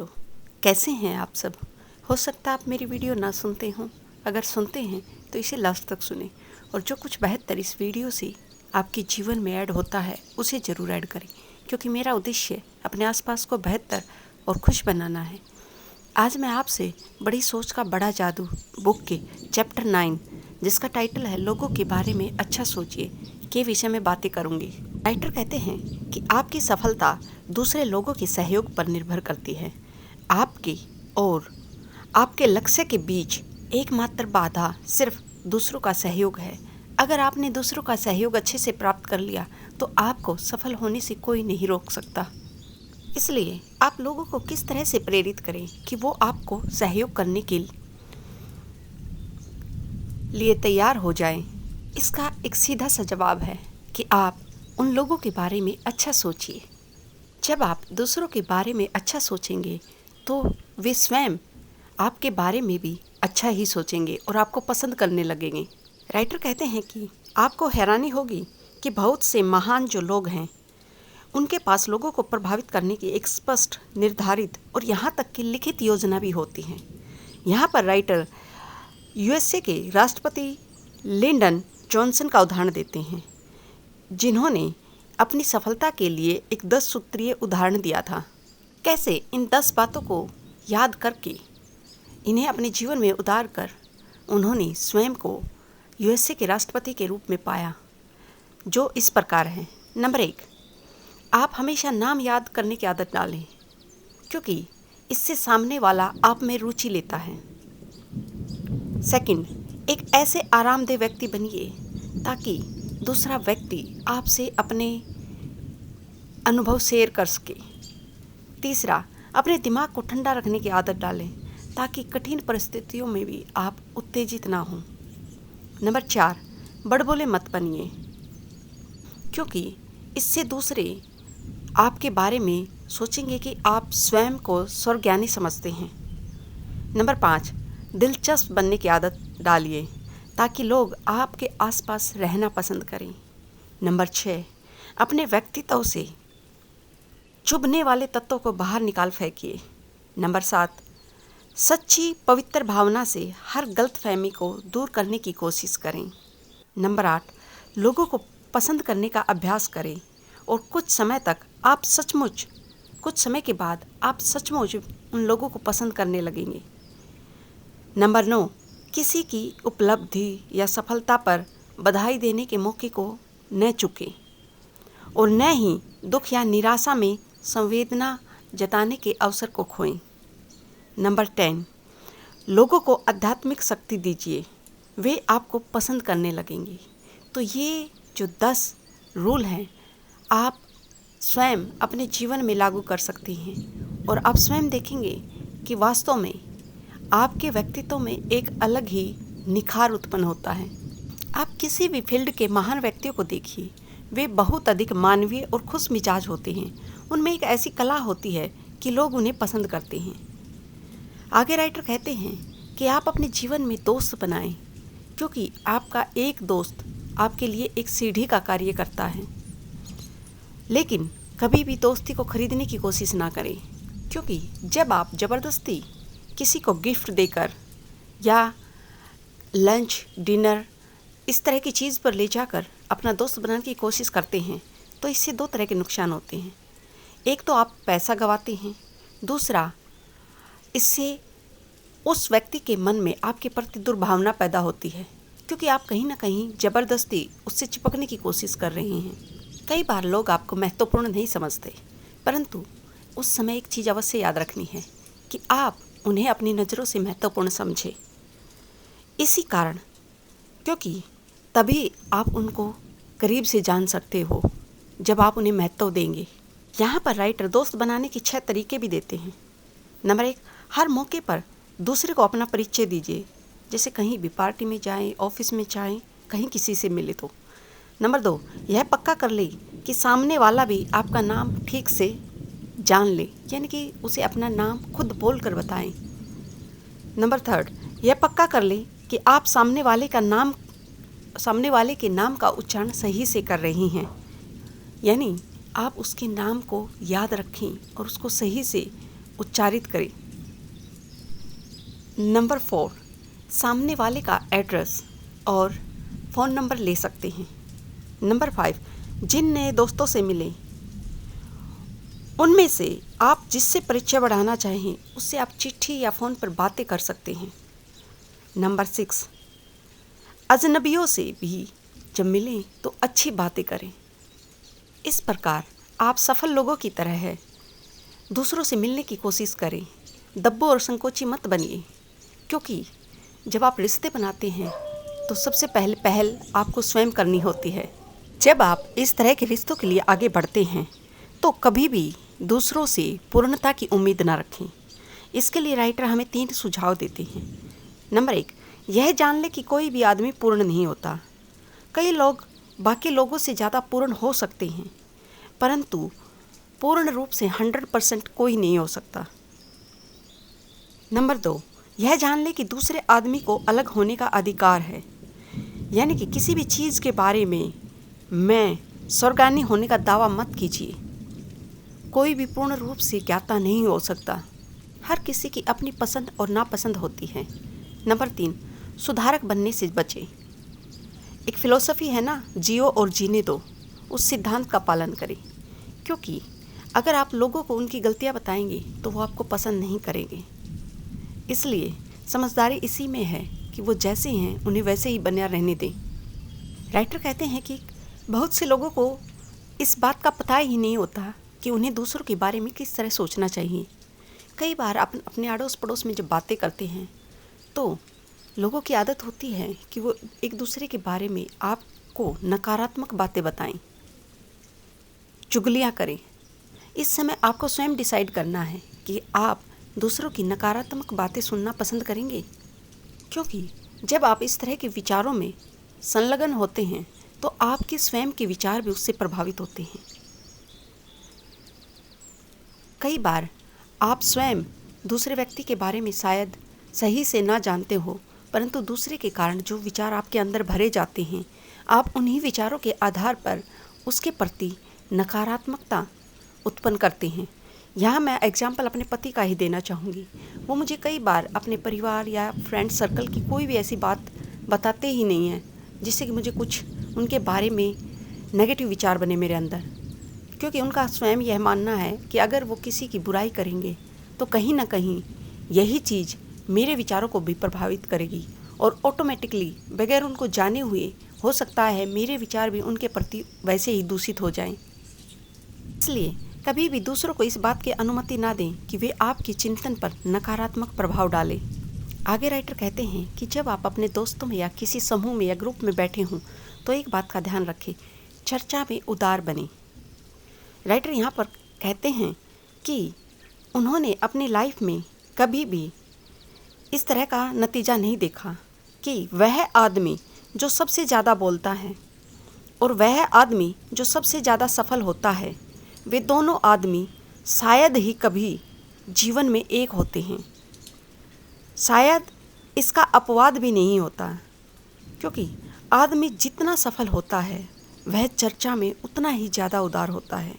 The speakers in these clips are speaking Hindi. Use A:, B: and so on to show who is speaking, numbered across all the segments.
A: हेलो, कैसे हैं आप सब। हो सकता है आप मेरी वीडियो ना सुनते हों। अगर सुनते हैं तो इसे लास्ट तक सुने और जो कुछ बेहतर इस वीडियो से आपके जीवन में ऐड होता है उसे ज़रूर ऐड करें, क्योंकि मेरा उद्देश्य अपने आसपास को बेहतर और खुश बनाना है। आज मैं आपसे बड़ी सोच का बड़ा जादू बुक के चैप्टर 9, जिसका टाइटल है लोगों के बारे में अच्छा सोचिए, के विषय में बातें करूंगी। राइटर कहते हैं कि आपकी सफलता दूसरे लोगों के सहयोग पर निर्भर करती है। आपकी और आपके लक्ष्य के बीच एकमात्र बाधा सिर्फ दूसरों का सहयोग है। अगर आपने दूसरों का सहयोग अच्छे से प्राप्त कर लिया तो आपको सफल होने से कोई नहीं रोक सकता। इसलिए आप लोगों को किस तरह से प्रेरित करें कि वो आपको सहयोग करने के लिए तैयार हो जाएं। इसका एक सीधा सा जवाब है कि आप उन लोगों के बारे में अच्छा सोचिए। जब आप दूसरों के बारे में अच्छा सोचेंगे तो वे स्वयं आपके बारे में भी अच्छा ही सोचेंगे और आपको पसंद करने लगेंगे। राइटर कहते हैं कि आपको हैरानी होगी कि बहुत से महान जो लोग हैं उनके पास लोगों को प्रभावित करने की एक स्पष्ट, निर्धारित और यहाँ तक कि लिखित योजना भी होती है। यहाँ पर राइटर यूएसए के राष्ट्रपति लिंडन जॉनसन का उदाहरण देते हैं, जिन्होंने अपनी सफलता के लिए एक 10 सूत्रीय उदाहरण दिया था। कैसे इन 10 बातों को याद करके इन्हें अपने जीवन में उतार कर उन्होंने स्वयं को यूएसए के राष्ट्रपति के रूप में पाया, जो इस प्रकार है। नंबर 1, आप हमेशा नाम याद करने की आदत डालें, क्योंकि इससे सामने वाला आप में रुचि लेता है। सेकंड, एक ऐसे आरामदेह व्यक्ति बनिए ताकि दूसरा व्यक्ति आपसे अपने अनुभव शेयर कर सके। तीसरा, अपने दिमाग को ठंडा रखने की आदत डालें ताकि कठिन परिस्थितियों में भी आप उत्तेजित ना हों। नंबर 4, बड़बोले मत बनिए, क्योंकि इससे दूसरे आपके बारे में सोचेंगे कि आप स्वयं को स्वर्गज्ञानी समझते हैं। नंबर 5, दिलचस्प बनने की आदत डालिए ताकि लोग आपके आसपास रहना पसंद करें। नंबर 6, अपने व्यक्तित्व से चुभने वाले तत्वों को बाहर निकाल फेंकिए। नंबर 7, सच्ची पवित्र भावना से हर गलतफहमी को दूर करने की कोशिश करें। नंबर 8, लोगों को पसंद करने का अभ्यास करें और कुछ समय के बाद आप सचमुच उन लोगों को पसंद करने लगेंगे। नंबर 9, किसी की उपलब्धि या सफलता पर बधाई देने के मौके को न चूकें और न ही दुख या निराशा में संवेदना जताने के अवसर को खोएं। नंबर 10, लोगों को आध्यात्मिक शक्ति दीजिए, वे आपको पसंद करने लगेंगे। तो ये जो 10 रूल हैं आप स्वयं अपने जीवन में लागू कर सकते हैं और आप स्वयं देखेंगे कि वास्तव में आपके व्यक्तित्व में एक अलग ही निखार उत्पन्न होता है। आप किसी भी फील्ड के महान व्यक्तियों को देखिए, वे बहुत अधिक मानवीय और खुश मिजाज होते हैं। उनमें एक ऐसी कला होती है कि लोग उन्हें पसंद करते हैं। आगे राइटर कहते हैं कि आप अपने जीवन में दोस्त बनाएं, क्योंकि आपका एक दोस्त आपके लिए एक सीढ़ी का कार्य करता है। लेकिन कभी भी दोस्ती को खरीदने की कोशिश ना करें, क्योंकि जब आप ज़बरदस्ती किसी को गिफ्ट देकर या लंच, डिनर इस तरह की चीज़ पर ले जाकर अपना दोस्त बनाने की कोशिश करते हैं तो इससे 2 तरह के नुकसान होते हैं। एक तो आप पैसा गंवाते हैं, दूसरा इससे उस व्यक्ति के मन में आपके प्रति दुर्भावना पैदा होती है, क्योंकि आप कहीं ना कहीं ज़बरदस्ती उससे चिपकने की कोशिश कर रहे हैं। कई बार लोग आपको महत्वपूर्ण नहीं समझते, परंतु उस समय एक चीज़ अवश्य याद रखनी है कि आप उन्हें अपनी नज़रों से महत्वपूर्ण समझें। इसी कारण, क्योंकि तभी आप उनको करीब से जान सकते हो जब आप उन्हें महत्व देंगे। यहाँ पर राइटर दोस्त बनाने के 6 तरीके भी देते हैं। नंबर 1, हर मौके पर दूसरे को अपना परिचय दीजिए, जैसे कहीं भी पार्टी में जाएं, ऑफिस में जाएं, कहीं किसी से मिले तो। नंबर 2, यह पक्का कर ले कि सामने वाला भी आपका नाम ठीक से जान ले, यानी कि उसे अपना नाम खुद बोल कर बताएं। नंबर 3, यह पक्का कर ले कि आप सामने वाले के नाम का उच्चारण सही से कर रही हैं, यानी आप उसके नाम को याद रखें और उसको सही से उच्चारित करें। नंबर 4, सामने वाले का एड्रेस और फ़ोन नंबर ले सकते हैं। नंबर 5, जिन नए दोस्तों से मिलें उनमें से आप जिससे परिचय बढ़ाना चाहें उससे आप चिट्ठी या फ़ोन पर बातें कर सकते हैं। नंबर 6, अजनबियों से भी जब मिलें तो अच्छी बातें करें। इस प्रकार आप सफल लोगों की तरह है दूसरों से मिलने की कोशिश करें। दब्बू और संकोची मत बनिए, क्योंकि जब आप रिश्ते बनाते हैं तो सबसे पहले पहल आपको स्वयं करनी होती है। जब आप इस तरह के रिश्तों के लिए आगे बढ़ते हैं तो कभी भी दूसरों से पूर्णता की उम्मीद न रखें। इसके लिए राइटर हमें 3 सुझाव देते हैं। नंबर 1, यह जान ले कि कोई भी आदमी पूर्ण नहीं होता। कई लोग बाकी लोगों से ज़्यादा पूर्ण हो सकते हैं, परंतु पूर्ण रूप से 100% कोई नहीं हो सकता। नंबर 2, यह जान ले कि दूसरे आदमी को अलग होने का अधिकार है। यानी कि किसी भी चीज़ के बारे में मैं स्वर्गानी होने का दावा मत कीजिए। कोई भी पूर्ण रूप से ज्ञाता नहीं हो सकता। हर किसी की अपनी पसंद और नापसंद होती है। नंबर 3, सुधारक बनने से बचें। एक फिलॉसफी है ना, जियो और जीने दो, उस सिद्धांत का पालन करें, क्योंकि अगर आप लोगों को उनकी गलतियां बताएंगे तो वो आपको पसंद नहीं करेंगे। इसलिए समझदारी इसी में है कि वो जैसे हैं उन्हें वैसे ही बना रहने दें। राइटर कहते हैं कि बहुत से लोगों को इस बात का पता ही नहीं होता कि उन्हें दूसरों के बारे में किस तरह सोचना चाहिए। कई बार अपने अड़ोस पड़ोस में जब बातें करते हैं तो लोगों की आदत होती है कि वो एक दूसरे के बारे में आपको नकारात्मक बातें बताएं, चुगलियाँ करें। इस समय आपको स्वयं डिसाइड करना है कि आप दूसरों की नकारात्मक बातें सुनना पसंद करेंगे, क्योंकि जब आप इस तरह के विचारों में संलग्न होते हैं तो आपके स्वयं के विचार भी उससे प्रभावित होते हैं। कई बार आप स्वयं दूसरे व्यक्ति के बारे में शायद सही से ना जानते हो, परंतु दूसरे के कारण जो विचार आपके अंदर भरे जाते हैं, आप उन्हीं विचारों के आधार पर उसके प्रति नकारात्मकता उत्पन्न करते हैं। यहाँ मैं एग्जाम्पल अपने पति का ही देना चाहूँगी। वो मुझे कई बार अपने परिवार या फ्रेंड सर्कल की कोई भी ऐसी बात बताते ही नहीं हैं जिससे कि मुझे कुछ उनके बारे में नेगेटिव विचार बने मेरे अंदर, क्योंकि उनका स्वयं यह मानना है कि अगर वो किसी की बुराई करेंगे तो कहीं ना कहीं यही चीज़ मेरे विचारों को भी प्रभावित करेगी और ऑटोमेटिकली बगैर उनको जाने हुए हो सकता है मेरे विचार भी उनके प्रति वैसे ही दूषित हो जाएं। इसलिए कभी भी दूसरों को इस बात की अनुमति ना दें कि वे आपके चिंतन पर नकारात्मक प्रभाव डालें। आगे राइटर कहते हैं कि जब आप अपने दोस्तों में या किसी समूह में या ग्रुप में बैठे हों तो एक बात का ध्यान रखें, चर्चा में उदार बने। राइटर यहाँ पर कहते हैं कि उन्होंने अपनी लाइफ में कभी भी इस तरह का नतीजा नहीं देखा कि वह आदमी जो सबसे ज़्यादा बोलता है और वह आदमी जो सबसे ज़्यादा सफल होता है, वे दोनों आदमी शायद ही कभी जीवन में एक होते हैं। शायद इसका अपवाद भी नहीं होता, क्योंकि आदमी जितना सफल होता है वह चर्चा में उतना ही ज़्यादा उदार होता है।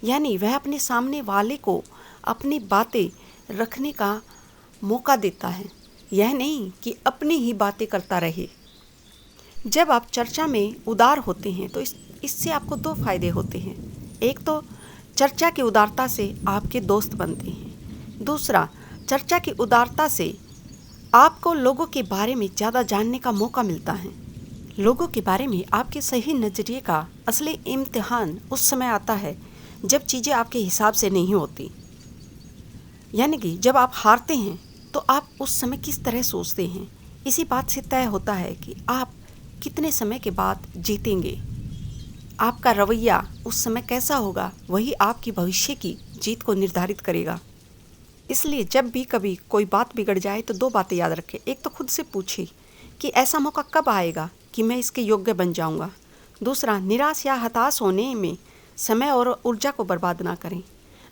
A: यानी वह अपने सामने वाले को अपनी बातें रखने का मौका देता है, यह नहीं कि अपनी ही बातें करता रहे। जब आप चर्चा में उदार होते हैं तो इससे आपको 2 फायदे होते हैं। एक तो चर्चा की उदारता से आपके दोस्त बनते हैं, दूसरा चर्चा की उदारता से आपको लोगों के बारे में ज़्यादा जानने का मौका मिलता है। लोगों के बारे में आपके सही नज़रिए का असली इम्तिहान उस समय आता है जब चीज़ें आपके हिसाब से नहीं होती। यानी कि जब आप हारते हैं तो आप उस समय किस तरह सोचते हैं, इसी बात से तय होता है कि आप कितने समय के बाद जीतेंगे। आपका रवैया उस समय कैसा होगा वही आपकी भविष्य की जीत को निर्धारित करेगा। इसलिए जब भी कभी कोई बात बिगड़ जाए तो 2 बातें याद रखें। एक तो खुद से पूछिए कि ऐसा मौका कब आएगा कि मैं इसके योग्य बन जाऊंगा। दूसरा, निराश या हताश होने में समय और ऊर्जा को बर्बाद ना करें,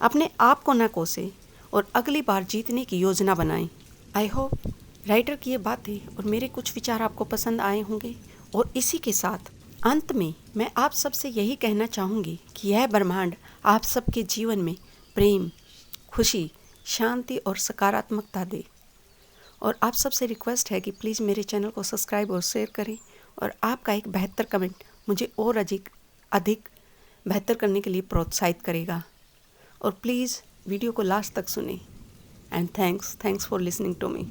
A: अपने आप को न कोसें और अगली बार जीतने की योजना बनाएं। आई होप राइटर की ये बातें और मेरे कुछ विचार आपको पसंद आए होंगे। और इसी के साथ अंत में मैं आप सबसे यही कहना चाहूँगी कि यह ब्रह्मांड आप सबके जीवन में प्रेम, खुशी, शांति और सकारात्मकता दे। और आप सबसे रिक्वेस्ट है कि प्लीज़ मेरे चैनल को सब्सक्राइब और शेयर करें, और आपका एक बेहतर कमेंट मुझे और अधिक बेहतर करने के लिए प्रोत्साहित करेगा। और प्लीज़ वीडियो को लास्ट तक सुनें। And thanks for listening to me.